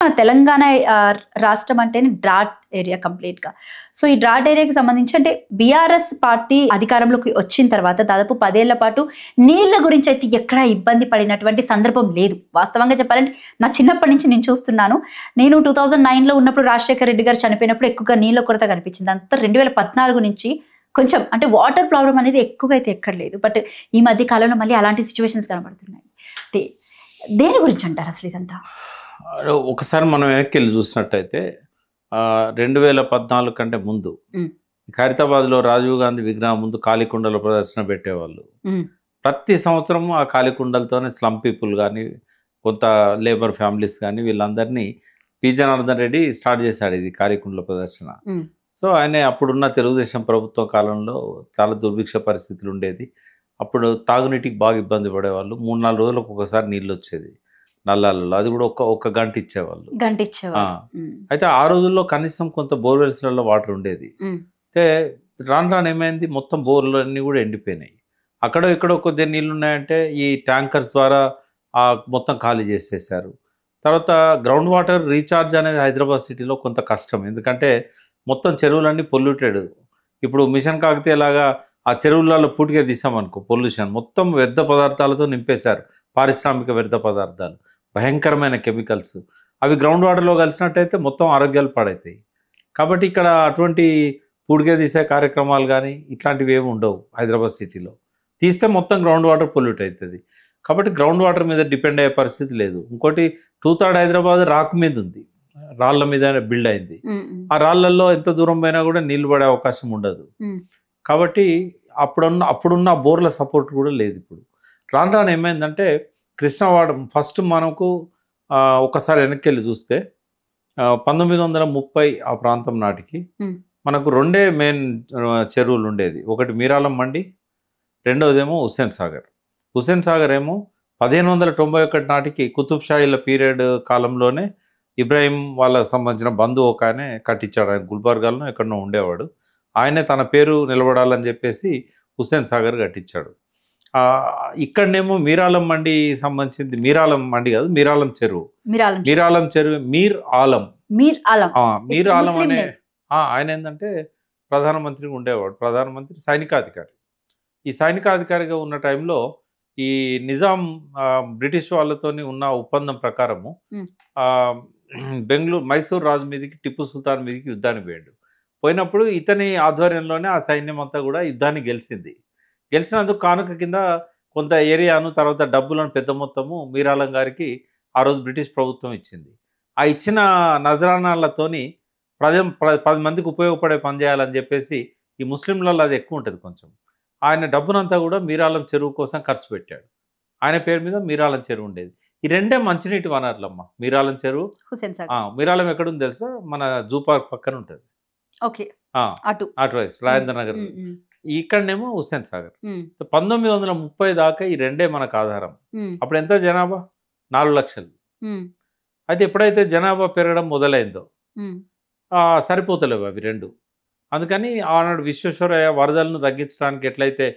మన తెలంగాణ రాష్ట్రం అంటేనే డ్రాట్ ఏరియా కంప్లీట్గా. సో ఈ డ్రాట్ ఏరియాకి సంబంధించి అంటే బీఆర్ఎస్ పార్టీ అధికారంలోకి వచ్చిన తర్వాత దాదాపు 10 ఏళ్ల పాటు నీళ్ల గురించి అయితే ఎక్కడా ఇబ్బంది పడినటువంటి సందర్భం లేదు. వాస్తవంగా చెప్పాలంటే నా చిన్నప్పటి నుంచి నేను చూస్తున్నాను. నేను 2009లో ఉన్నప్పుడు రాజశేఖర రెడ్డి గారు చనిపోయినప్పుడు ఎక్కువగా నీళ్ళ కొరత కనిపించింది. అంతా 2014 నుంచి కొంచెం అంటే వాటర్ ప్రాబ్లం అనేది ఎక్కువగా అయితే ఎక్కడలేదు. బట్ ఈ మధ్య కాలంలో మళ్ళీ అలాంటి సిచ్యువేషన్స్ కనబడుతున్నాయి. అంటే దేని గురించి అంటారు అసలు ఇదంతా? ఒకసారి మనం వెనక్కి వెళ్ళి చూసినట్టయితే 2014 కంటే ముందు ఖైరతాబాద్లో రాజీవ్ గాంధీ విగ్రహం ముందు కాళీకుండల ప్రదర్శన పెట్టేవాళ్ళు. ప్రతి సంవత్సరం ఆ కాళీకుండలతోనే స్లమ్ పీపుల్ కానీ కొంత లేబర్ ఫ్యామిలీస్ కానీ వీళ్ళందరినీ పి జనార్దన్ రెడ్డి స్టార్ట్ చేశాడు ఇది కాళీకుండల ప్రదర్శన. సో ఆయన అప్పుడున్న తెలుగుదేశం ప్రభుత్వ కాలంలో చాలా దుర్భిక్ష పరిస్థితులు ఉండేది. అప్పుడు తాగునీటికి బాగా ఇబ్బంది పడేవాళ్ళు. 3-4 రోజులకు ఒకసారి నీళ్ళు వచ్చేది నల్లాలలో, అది కూడా ఒక గంట ఇచ్చేవాళ్ళు. అయితే ఆ రోజుల్లో కనీసం కొంత బోర్వెల్స్లలో వాటర్ ఉండేది. అయితే రాను రాను ఏమైంది, మొత్తం బోర్లు అన్నీ కూడా ఎండిపోయినాయి. అక్కడో ఇక్కడో కొద్దిగా నీళ్ళు ఉన్నాయంటే ఈ ట్యాంకర్స్ ద్వారా మొత్తం ఖాళీ చేసేసారు. తర్వాత గ్రౌండ్ వాటర్ రీఛార్జ్ అనేది హైదరాబాద్ సిటీలో కొంత కష్టం, ఎందుకంటే మొత్తం చెరువులన్నీ పొల్యూటెడ్. ఇప్పుడు మిషన్ కాకతీయ లాగా ఆ చెరువులలో పూటిగా తీసామనుకో పొల్యూషన్ మొత్తం వ్యర్థ పదార్థాలతో నింపేశారు. పారిశ్రామిక వ్యర్థ పదార్థాలు, భయంకరమైన కెమికల్స్, అవి గ్రౌండ్ వాటర్లో కలిసినట్టయితే మొత్తం ఆరోగ్యాలు పాడవుతాయి. కాబట్టి ఇక్కడ అటువంటి పూడిగా తీసే కార్యక్రమాలు కానీ ఇట్లాంటివి ఏమి ఉండవు హైదరాబాద్ సిటీలో. తీస్తే మొత్తం గ్రౌండ్ వాటర్ పొల్యూట్ అవుతుంది. కాబట్టి గ్రౌండ్ వాటర్ మీద డిపెండ్ అయ్యే పరిస్థితి లేదు. ఇంకోటి 2/3 హైదరాబాద్ రాక్ మీద ఉంది, రాళ్ళ మీద బిల్డ్ అయింది. ఆ రాళ్ళల్లో ఎంత దూరం పోయినా కూడా నీళ్లు పడే అవకాశం ఉండదు. కాబట్టి అప్పుడున్న బోర్ల సపోర్ట్ కూడా లేదు. ఇప్పుడు రాను రాను ఏమైందంటే కృష్ణవాడ ఫస్ట్ మనకు ఒకసారి వెనక్కి వెళ్ళి చూస్తే 1930 ఆ ప్రాంతం నాటికి మనకు 2 మెయిన్ చెరువులు ఉండేది. ఒకటి మీరాలం మండి, రెండవదేమో హుస్సేన్ సాగర్. హుస్సేన్ సాగర్ ఏమో 1591 నాటికి కుతుబ్ షాహీల పీరియడ్ కాలంలోనే ఇబ్రాహీం వాళ్ళకు సంబంధించిన బంధువు ఒక ఆయన కట్టించాడు. ఆయన గుల్బర్గాలో ఎక్కడనో ఉండేవాడు. ఆయనే తన పేరు నిలబడాలని చెప్పేసి హుస్సేన్ సాగర్ కట్టించాడు. ఇక్కడనేమో మీరాలం మండి సంబంధించింది, మీరాలం మండి కాదు, మీరాలం చెరువు. మీరాలం చెరువు మీర్ ఆలం అనే ఆయన ఏంటంటే ప్రధానమంత్రిగా ఉండేవాడు, ప్రధానమంత్రి సైనికాధికారి. ఈ సైనికాధికారిగా ఉన్న టైంలో ఈ నిజాం బ్రిటిష్ వాళ్ళతోని ఉన్న ఒప్పందం ప్రకారము మైసూర్ రాజు మీదకి టిప్పు సుల్తాన్ మీదకి యుద్ధానికి పోయాడు. పోయినప్పుడు ఇతని ఆధ్వర్యంలోనే ఆ సైన్యం అంతా కూడా యుద్ధాన్ని గెలిచింది. గెలిచినందుకు కానుక కింద కొంత ఏరియాను తర్వాత డబ్బులను పెద్ద మొత్తము మీరాలం గారికి ఆ రోజు బ్రిటిష్ ప్రభుత్వం ఇచ్చింది. ఆ ఇచ్చిన నజరానాలతోని 10 మందికి ఉపయోగపడే పని చేయాలని చెప్పేసి ఈ ముస్లింలలో అది ఎక్కువ ఉంటుంది కొంచెం. ఆయన డబ్బునంతా కూడా మీరాలం చెరువు కోసం ఖర్చు పెట్టాడు. ఆయన పేరు మీద మీరాలం చెరువు ఉండేది. ఈ 2 మంచినీటి వనరులమ్మ, మీరాలం చెరువు. మీరాలం ఎక్కడుంది తెలుసా? మన జూ పార్క్ పక్కన ఉంటుంది, అటు వైపు రాజేంద్ర నగర్. ఇక్కడనేమో హుస్సేన్ సాగర్. 1930 దాకా ఈ 2 మనకు ఆధారం. అప్పుడు ఎంత జనాభా? 4 లక్షలు. అయితే ఎప్పుడైతే జనాభా పెరగడం మొదలైందో సరిపోతలేవు అవి 2. అందుకని ఆనాడు విశ్వేశ్వరయ్య వరదలను తగ్గించడానికి ఎట్లయితే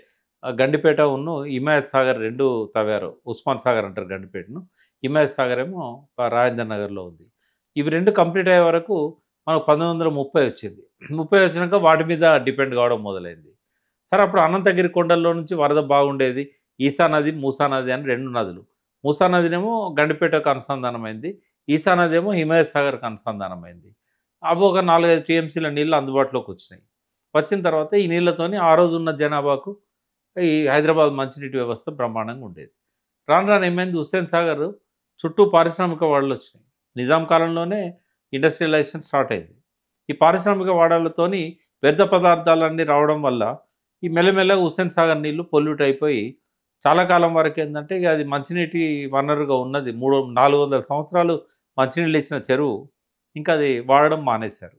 గండిపేట ఉన్ను హిమాయత్ సాగర్ 2 తవ్వారు. ఉస్మాన్ సాగర్ అంటారు గండిపేటను, హిమాయత్ సాగర్ ఏమో రాజేంద్ర నగర్లో ఉంది. ఇవి 2 కంప్లీట్ అయ్యే వరకు మనకు 1930 వచ్చింది. 30 వచ్చినాక వాటి మీద డిపెండ్ కావడం మొదలైంది. సరే, అప్పుడు అనంతగిరి కొండల్లో నుంచి వరద బాగుండేది. ఈసా నది, మూసా నది అని 2 నదులు. మూసా నదినేమో గండిపేటకు అనుసంధానమైంది, ఈసా నది ఏమో హిమాయత్ సాగర్కి అనుసంధానమైంది. అవి ఒక 4-5 టీఎంసీల నీళ్ళు అందుబాటులోకి వచ్చినాయి. వచ్చిన తర్వాత ఈ నీళ్లతోని ఆ రోజు ఉన్న జనాభాకు ఈ హైదరాబాద్ మంచినీటి వ్యవస్థ బ్రహ్మాండంగా ఉండేది. రాను రాను ఏమైంది, హుస్సేన్ సాగర్ చుట్టూ పారిశ్రామిక వాడలు వచ్చినాయి. నిజాం కాలంలోనే ఇండస్ట్రియలైజేషన్ స్టార్ట్ అయింది. ఈ పారిశ్రామిక వాడలతోని వ్యర్థ పదార్థాలన్నీ రావడం వల్ల ఈ మెల్లమెల్లగా హుస్సేన్ సాగర్ నీళ్లు పొల్యూట్ అయిపోయి చాలా కాలం వరకు ఏంటంటే ఇక అది మంచినీటి వనరుగా ఉన్నది. 400 సంవత్సరాలు మంచినీళ్ళు ఇచ్చిన చెరువు ఇంకా అది వాడడం మానేశారు.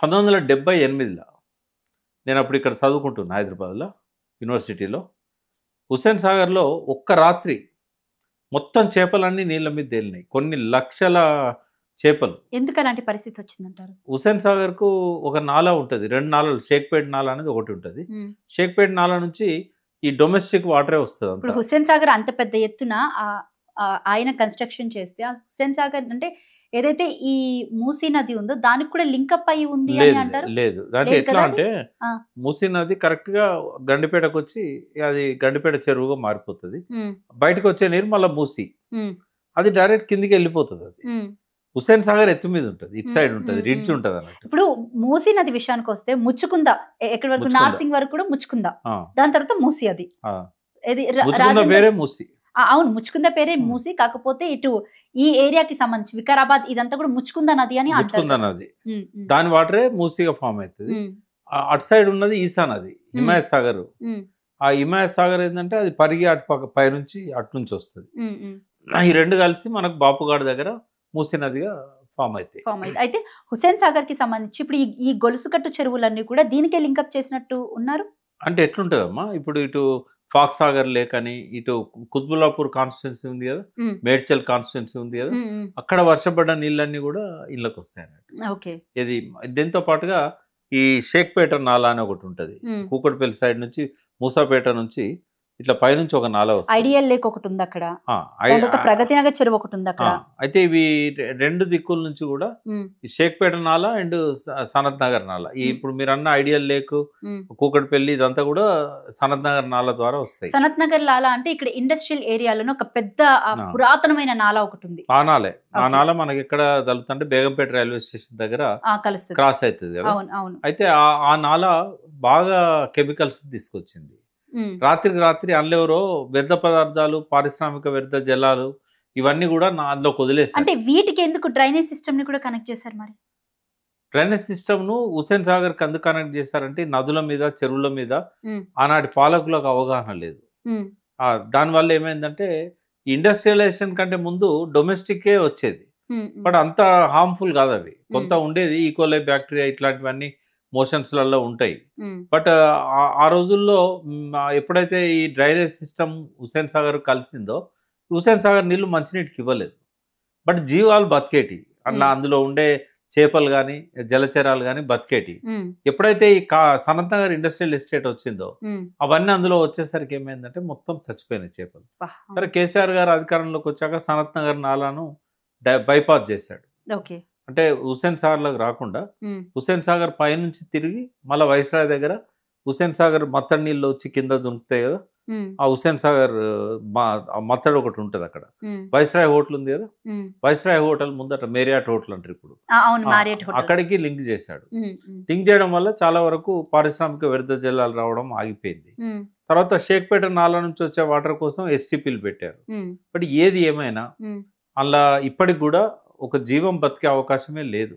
1978లో నేను అప్పుడు ఇక్కడ చదువుకుంటున్నా హైదరాబాద్లో యూనివర్సిటీలో. హుస్సేన్ సాగర్లో ఒక్క రాత్రి మొత్తం చేపలన్నీ నీళ్ళ మీద తేలినాయి, కొన్ని లక్షల చేపలు. ఎందుకు అలాంటి పరిస్థితి వచ్చిందంటారు? హుస్సేన్ సాగర్కు ఒక నాలా ఉంటుంది, 2 నాలాలు. షేక్పేట్ నాలా అనేది ఒకటి ఉంటుంది. షేక్పేట్ నాలా నుంచి ఈ డొమెస్టిక్ వాటరే వస్తుంది. హుస్సేన్ సాగర్ అంత పెద్ద ఎత్తున ఆయన కన్స్ట్రక్షన్ చేస్తే ఆ హుస్సేన్ సాగర్ అంటే ఏదైతే ఈ మూసీ నది ఉందో దానికి కూడా లింకప్ అయి ఉంది అని లేదు అంటారు. లేదు అంటే లేదు ఎట్లా కదా అంటే ఆ. మూసీ నది కరెక్ట్ గా గండిపేటకు వచ్చి అది గండిపేట చెరువుగా మారిపోతుంది. ఉమ్, బయటకు వచ్చే నీరు మళ్ళీ మూసీ, ఉమ్, అది డైరెక్ట్ కిందికి వెళ్ళిపోతుంది. అది ఉమ్, హుస్సేన్ సాగర్ ఎత్తు మీద ఉంటుంది, ఇటు ఉమ్, సైడ్ ఉంటుంది, ఉమ్, రిడ్జ్ ఉమ్. ఉంటుంది అన్నట్టు. ఇప్పుడు మూసీ నది విషయానికి వస్తే ముచ్చుకుందా ఎక్కడి వరకు ముచ్చుకుంద. నార్సింగ్ వరకు కూడా ముచ్చుకుందా, ఆ, దాని తర్వాత మూసీ అది ఆ. ఇది ముచ్చుకుంద రాజేంద్ర పేరే మూసీ. అవును ముచ్చుకుంద పేరే ఉమ్. మూసీ, కాకపోతే ఇటు ఈ ఏరియాకి సంబంధించి వికారాబాద్ ఇదంతా కూడా ముచ్చుకుంద నది అని అంటారు ముచ్చుకుంద కదా. నది, ఉమ్, ఉమ్, దాని వాటరే మూసీగా ఫామ్ అవుతుంది. ఉమ్, అటు సైడ్ ఉన్నది ఈసా నది, హిమాయత్ సాగర్. ఉమ్, ఆ హిమాయత్ సాగర్ ఏంటంటే అది పరిగి అటు పక్క పైనుంచి అటు నుంచి వస్తుంది. ఉమ్, ఉమ్. ఈ రెండు కలిసి మనకు బాపుగాడ్ దగ్గర మూసీ నదిగా ఫామ్ అవుతాయి. ఫామ్ అయితే అయితే హుస్సేన్ సాగర్ కి సంబంధించి ఇప్పుడు ఈ గొలుసుకట్టు చెరువులన్నీ కూడా దీనికే లింకప్ చేసినట్టు ఉన్నారు. అంటే ఎట్లుంటుందమ్మా, ఇప్పుడు ఇటు ఫాక్స్ సాగర్ లేక్ అని, ఇటు కుత్బుల్లాపూర్ కాన్స్టిట్యున్సీ ఉంది కదా, ఉమ్, మేడ్చల్ కాన్స్టిట్యున్సీ ఉంది కదా, ఉమ్, ఉమ్. అక్కడ వర్షపడ్డ నీళ్ళన్నీ కూడా ఇళ్ళకి వస్తాయి అన్నట్టు. ఓకే. ఇది దీంతో పాటుగా ఈ షేక్పేట నాలా అని ఒకటి ఉంటుంది, ఉమ్. కూకట్పల్లి సైడ్ నుంచి మూసాపేట నుంచి ఇట్లా పైనుంచి ఒక నాలా వస్తుంది. ఐడియల్ లేక్ ఒకటి ఉంది అక్కడ, ఆ, దాని తర్వాత ప్రగతి నగర్ చెరువు ఒకటి ఉంది అక్కడ. అయితే ఇవి రెండు దిక్కుల నుంచి కూడా ఉమ్, ఈ షేక్పేట నాలా అండ్ సనత్ నగర్ నాలా, ఈ ఇప్పుడు మీరు అన్న ఐడియల్ లేక్, ఉమ్. కూకట్పల్లి ఇదంతా కూడా సనత్ నగర్ నాలా ద్వారా వస్తాయి. సనత్ నగర్ లాలా అంటే ఇక్కడ ఇండస్ట్రియల్ ఏరియాలోనే ఒక పెద్ద ఆ. పురాతనమైన నాలా ఒకటి ఉంది. ఆ నాలే, ఆ Okay. నాల మనకి ఎక్కడ తగులుతుంటే బేగంపేట రైల్వే స్టేషన్ దగ్గర కలుస్తుంది. క్రాస్ అవుతుంది కదా. అవును అవును. అయితే ఆ నాల బాగా కెమికల్స్ తీసుకొచ్చింది. ఉమ్, రాత్రికి రాత్రి అందులో వ్యర్థ పదార్థాలు, పారిశ్రామిక వ్యర్థ జలాలు ఇవన్నీ కూడా అందులోకి వదిలేస్తారు. అంటే వీటికి ఎందుకు డ్రైనేజ్ సిస్టమ్ ని కూడా కనెక్ట్ చేశారు మరి? డ్రైనేజ్ సిస్టమ్ ను హుస్సేన్ సాగర్ కి ఎందుకు కనెక్ట్ చేశారంటే నదుల మీద, చెరువుల మీద ఉమ్, ఆనాటి పాలకులకు అవగాహన లేదు. ఉమ్, దానివల్ల ఏమైందంటే ఇండస్ట్రియలైజేషన్ కంటే ముందు డొమెస్టిక్కే వచ్చేది, ఉమ్, ఉమ్, బట్ అంత హార్మ్ఫుల్ కాదు అవి. కొంత ఉండేది ఈకోలై బ్యాక్టీరియా ఇట్లాంటివన్నీ మోషన్స్లలో ఉంటాయి. ఉమ్, బట్ ఆ రోజుల్లో ఎప్పుడైతే ఈ డ్రైనేజ్ సిస్టమ్ హుస్సేన్ సాగర్ కలిసిందో, హుస్సేన్ సాగర్ నీళ్లు మంచినీటికి ఇవ్వలేదు, బట్ జీవాలు బతికేటి అట్లా, అందులో ఉండే చేపలు కానీ జలచరాలు కానీ బతికేటి. ఉమ్, ఎప్పుడైతే ఈ సనత్ నగర్ ఇండస్ట్రియల్ ఎస్టేట్ వచ్చిందో ఉమ్. అవన్నీ అందులో వచ్చేసరికి ఏమైందంటే మొత్తం చచ్చిపోయినాయి చేపలు. వా. సరే కేసీఆర్ గారు అధికారంలోకి వచ్చాక సనత్ నగర్ నాలాను బైపాస్ చేశాడు. ఓకే. అంటే హుస్సేన్ సాగర్లోకి రాకుండా ఉమ్, హుస్సేన్ సాగర్ పైనుంచి తిరిగి మళ్ళీ వైస్రాయ్ దగ్గర హుస్సేన్ సాగర్ మత్తడి నీళ్ళు వచ్చి కింద దుంకుతాయి కదా, ఉమ్, ఆ హుస్సేన్ సాగర్ మత్తడి ఒకటి ఉంటుంది అక్కడ. ఉమ్, వైస్రాయ్ హోటల్ ఉంది కదా, ఉమ్. వైస్రాయ్ హోటల్ ముందట మేరియాట్ హోటల్ అంటారు ఇప్పుడు, అవును మారియట్ హోటల్. అక్కడికి లింక్ చేశాడు. ఉమ్, ఉమ్, లింక్ చేయడం వల్ల చాలా వరకు పారిశ్రామిక వ్యర్థ జలాలు రావడం ఆగిపోయింది. ఉమ్, తర్వాత షేక్పేట నాలా నుంచి వచ్చే వాటర్ కోసం ఎస్టీపీలు పెట్టారు. ఉమ్, బట్ ఏది ఏమైనా ఉమ్. అలా ఇప్పటికి కూడా ఒక జీవం బతికే అవకాశమే లేదు.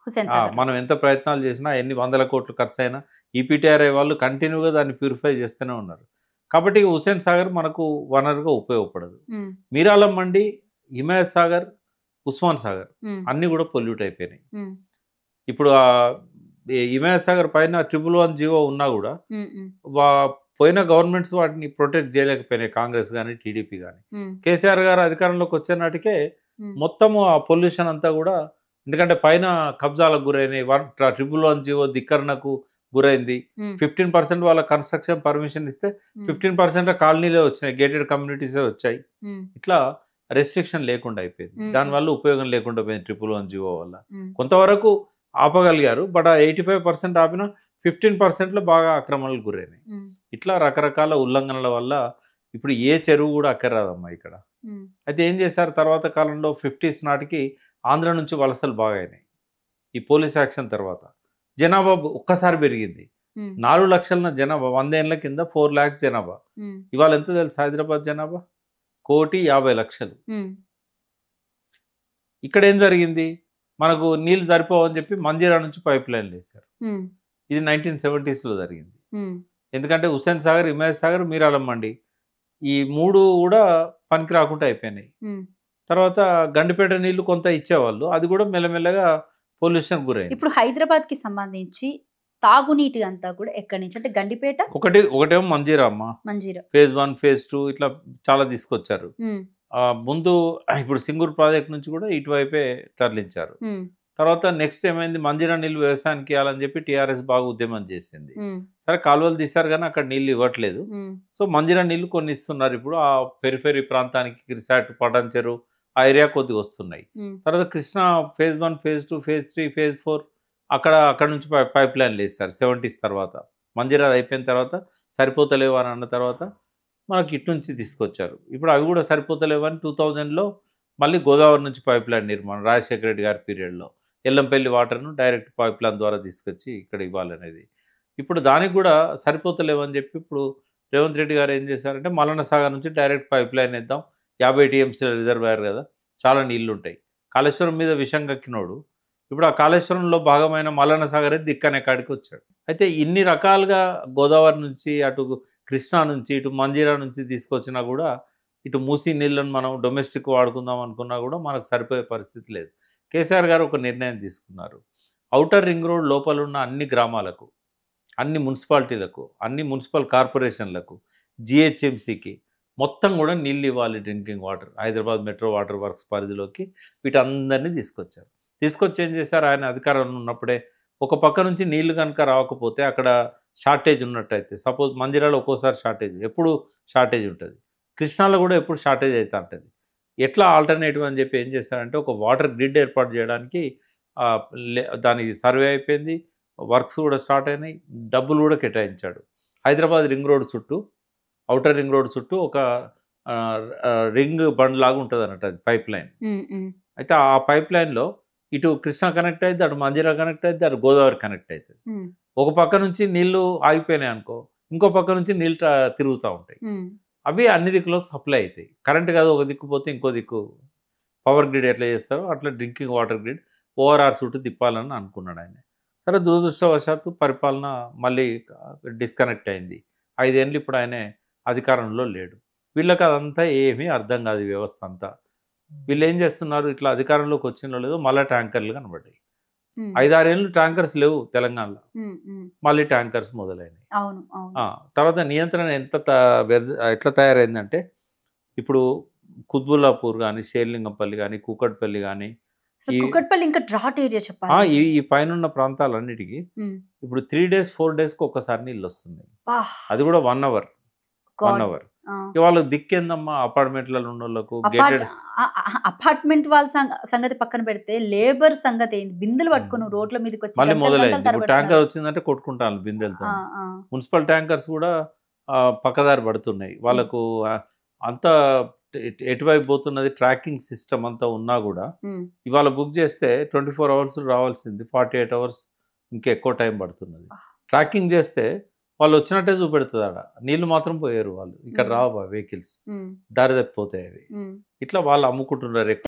హుస్సేన్ సాగర్. మనం ఎంత ప్రయత్నాలు చేసినా, ఎన్ని వందల కోట్లు ఖర్చు అయినా ఈపీటీఆర్ఐ వాళ్ళు కంటిన్యూగా దాన్ని ప్యూరిఫై చేస్తూనే ఉన్నారు. కాబట్టి హుస్సేన్ సాగర్ మనకు వనరుగా ఉపయోగపడదు. ఉమ్, మీరాలం మండి, హిమాయత్ సాగర్, ఉస్మాన్ సాగర్ ఉమ్, అన్నీ కూడా పొల్యూట్ అయిపోయినాయి. ఉమ్, ఇప్పుడు ఈ హిమాయత్ సాగర్ పైన 111 జీవో ఉన్నా కూడా ఉమ్, ఉమ్, పోయిన గవర్నమెంట్స్ వాటిని ప్రొటెక్ట్ చేయలేకపోయినాయి, కాంగ్రెస్ కానీ టీడీపీ కానీ. ఉమ్, కేసీఆర్ గారు అధికారంలోకి వచ్చే నాటికే ఉమ్. మొత్తము ఆ పొల్యూషన్ అంతా కూడా, ఎందుకంటే పైన కబ్జాలకు గురైనాయి, 111 జీవో ధిక్కరణకు గురైంది. ఉమ్, 15% వాళ్ళ కన్స్ట్రక్షన్ పర్మిషన్ ఇస్తే 15% కాలనీలే వచ్చినాయి, గేటెడ్ కమ్యూనిటీసే వచ్చాయి. ఉమ్, ఇట్లా రెస్ట్రిక్షన్ లేకుండా అయిపోయింది. దానివల్ల ఉపయోగం లేకుండా పోయింది 111 జీవో వల్ల. ఉమ్, కొంతవరకు ఆపగలిగారు, బట్ ఆ 85% ఆపిన 15%లో బాగా ఆక్రమణలు గురైనాయి. ఉమ్, ఇట్లా రకరకాల ఉల్లంఘనల వల్ల ఇప్పుడు ఏ చెరువు కూడా అక్కర్రాదమ్మా ఇక్కడ. ఉమ్, అయితే ఏం చేశారు తర్వాత కాలంలో 50s నాటికి ఆంధ్ర నుంచి వలసలు బాగా అయినాయి. ఈ పోలీస్ యాక్షన్ తర్వాత జనాభా ఒక్కసారి పెరిగింది. ఉమ్, 4 లక్షల జనాభా 100 ఏళ్ల కింద 4 lakhs జనాభా. ఉమ్, ఇవాళ ఎంత తెలుసు హైదరాబాద్ జనాభా? 1,50,00,000. ఉమ్, ఇక్కడ ఏం జరిగింది, మనకు నీళ్ళు సరిపోవని చెప్పి మంజీరా నుంచి పైప్ లైన్లు వేశారు. ఉమ్, ఇది 1970sలో జరిగింది. ఉమ్, ఎందుకంటే హుస్సేన్ సాగర్, హిమాయత్ సాగర్, మీరాలం మండి ఈ 3 కూడా పనికి రాకుండా అయిపోయినాయి. ఉమ్. తర్వాత గండిపేట నీళ్లు కొంత ఇచ్చేవాళ్ళు, అది కూడా మెల్లమెల్లగా పొల్యూషన్ గురైంది. ఇప్పుడు హైదరాబాద్ కి సంబంధించి తాగునీటి అంతా కూడా ఎక్కడి నుంచి అంటే గండిపేట, ఒకటేమో మంజీరా అమ్మ, మంజీరా. phase 1, phase 2 ఇట్లా చాలా తీసుకొచ్చారు. ఉమ్, ముందు ఇప్పుడు సింగూరు ప్రాజెక్ట్ నుంచి కూడా ఇటువైపే తరలించారు. ఉమ్, తర్వాత నెక్స్ట్ ఏమైంది, మంజీరా నీళ్ళు వ్యవసాయానికి ఇవ్వాలని చెప్పి టీఆర్ఎస్ బాగా ఉద్యమం చేసింది. సరే కాలువలు తీశారు కానీ అక్కడ నీళ్ళు ఇవ్వట్లేదు. సో మంజీరా నీళ్ళు కొన్ని ఇస్తున్నారు ఇప్పుడు ఆ పెరిఫెరీ ప్రాంతానికి, కిరిసాట్, పటాన్చెరు ఆ ఏరియా కొద్దిగా వస్తున్నాయి. తర్వాత Krishna phase 1, phase 2, phase 3, phase 4 అక్కడ నుంచి పైప్ లైన్లు వేస్తారు 70s తర్వాత. మంజీరా అయిపోయిన తర్వాత సరిపోతలేవు అని అన్న తర్వాత మనకి ఇటు నుంచి తీసుకొచ్చారు. ఇప్పుడు అవి కూడా సరిపోతలేవు అని 2000లో మళ్ళీ గోదావరి నుంచి పైప్ లైన్ నిర్మాణం రాజశేఖర రెడ్డి గారి పీరియడ్లో ఎల్లంపల్లి వాటర్ను డైరెక్ట్ పైప్ లైన్ ద్వారా తీసుకొచ్చి ఇక్కడ ఇవ్వాలనేది. ఇప్పుడు దానికి కూడా సరిపోతలేవు అని చెప్పి ఇప్పుడు రేవంత్ రెడ్డి గారు ఏం చేశారంటే మల్లన్న సాగర్ నుంచి డైరెక్ట్ పైప్ లైన్ వేద్దాం, 50 టీఎంసీల రిజర్వాయర్ కదా, చాలా నీళ్లు ఉంటాయి. కాళేశ్వరం మీద విషం కక్కినోడు ఇప్పుడు ఆ కాళేశ్వరంలో భాగమైన మల్లన్న సాగర్ దిక్కనే కాడికి వచ్చాడు. అయితే ఇన్ని రకాలుగా గోదావరి నుంచి అటు కృష్ణా నుంచి ఇటు మంజీరా నుంచి తీసుకొచ్చినా కూడా ఇటు మూసీ నీళ్ళను మనం డొమెస్టిక్ వాడుకుందాం అనుకున్నా కూడా మనకు సరిపోయే పరిస్థితి లేదు. కేసీఆర్ గారు ఒక నిర్ణయం తీసుకున్నారు. ఔటర్ రింగ్ రోడ్ లోపల ఉన్న అన్ని గ్రామాలకు, అన్ని మున్సిపాలిటీలకు, అన్ని మున్సిపల్ కార్పొరేషన్లకు, జిహెచ్ఎంసీకి మొత్తం కూడా నీళ్ళు ఇవ్వాలి, drinking water. Hyderabad metro water works పరిధిలోకి వీటందరినీ తీసుకొచ్చారు. తీసుకొచ్చి ఏం చేశారు, ఆయన అధికారంలో ఉన్నప్పుడే ఒక పక్క నుంచి నీళ్లు కనుక రాకపోతే అక్కడ షార్టేజ్ ఉన్నట్టయితే, సపోజ్ మంజీరాలో ఒక్కోసారి షార్టేజ్, ఎప్పుడు షార్టేజ్ ఉంటుంది, కృష్ణాలో కూడా ఎప్పుడు షార్టేజ్ అవుతూ ఉంటుంది. ఎట్లా ఆల్టర్నేటివ్ అని చెప్పి ఏం చేశారంటే ఒక వాటర్ గ్రిడ్ ఏర్పాటు చేయడానికి దాని సర్వే అయిపోయింది, వర్క్స్ కూడా స్టార్ట్ అయినాయి, డబ్బులు కూడా కేటాయించాడు. హైదరాబాద్ రింగ్ రోడ్ చుట్టూ, ఔటర్ రింగ్ రోడ్ చుట్టూ ఒక రింగ్ బండ్ లాగా ఉంటుంది అన్నట్టు, అది పైప్ లైన్. అయితే ఆ పైప్ లైన్లో ఇటు కృష్ణా కనెక్ట్ అవుతుంది, అటు మంజీరా కనెక్ట్ అవుతుంది, అటు గోదావరి కనెక్ట్ అవుతుంది. ఒక పక్క నుంచి నీళ్లు ఆగిపోయినాయి అనుకో, ఇంకో పక్క నుంచి నీళ్ళు తిరుగుతూ ఉంటాయి. అవి అన్ని దిక్కులకు సప్లై అవుతాయి. కరెంట్ కాదు, ఒక దిక్కు పోతే ఇంకో దిక్కు పవర్ గ్రిడ్ ఎట్లా చేస్తారో అట్లా డ్రింకింగ్ వాటర్ గ్రిడ్ ఓఆర్ఆర్ చుట్టూ తిప్పాలని అనుకున్నాడు ఆయన. సరే దురదృష్టవశాత్తు పరిపాలన మళ్ళీ డిస్కనెక్ట్ అయింది. 5 ఏళ్ళు ఇప్పుడు ఆయన అధికారంలో లేడు. వీళ్ళకి అదంతా ఏమీ అర్థం కాదు, ఈ వ్యవస్థ అంతా. వీళ్ళు ఏం చేస్తున్నారు, ఇట్లా అధికారంలోకి వచ్చినో లేదో మళ్ళీ ట్యాంకర్లు కనబడ్డాయి. 5-6 ఏళ్ళు ట్యాంకర్స్ లేవు తెలంగాణలో, మళ్ళీ ట్యాంకర్స్ మొదలైనవి. తర్వాత నియంత్రణ ఎట్లా తయారైందంటే ఇప్పుడు కుత్బుల్లాపూర్ కానీ, షేర్లింగంపల్లి కానీ, కూకట్పల్లి కానీ, ఈ పైన ఉన్న ప్రాంతాలన్నిటికీ ఇప్పుడు 3 days 4 daysకి ఒక్కసారి నీళ్ళు వస్తుంది. అది కూడా 1 hour. వాళ్ళకి దిక్కేందమ్మా, అపార్ట్మెంట్లలో ఉన్న వాళ్ళకు. అపార్ట్మెంట్ వాళ్ళ సంగతి పక్కన పెడితే లేబర్ సంగతి ఏంటి, బిందెలు పట్టుకుని రోడ్ల మీదకి వచ్చి మళ్ళీ మొదలైంది. ఇప్పుడు ట్యాంకర్ వచ్చిందంటే కొట్టుకుంటాను బిందెలతో. మున్సిపల్ ట్యాంకర్స్ కూడా పక్కదారి పడుతున్నాయి. వాళ్ళకు అంత ఎటువైపు పోతున్నది ట్రాకింగ్ సిస్టమ్ అంతా ఉన్నా కూడా ఇవాళ బుక్ చేస్తే 24 hours రావాల్సింది 48 hours, ఇంకెక్కువ టైం పడుతున్నది. ట్రాకింగ్ చేస్తే వాళ్ళు వచ్చినట్టే చూపెడుతుంది, ఆడ నీళ్లు మాత్రం పోయారు వాళ్ళు, ఇక్కడ రావు వెహికల్స్, దారి తప్పిపోతాయి అవి. ఇట్లా వాళ్ళు అమ్ముకుంటున్నారు.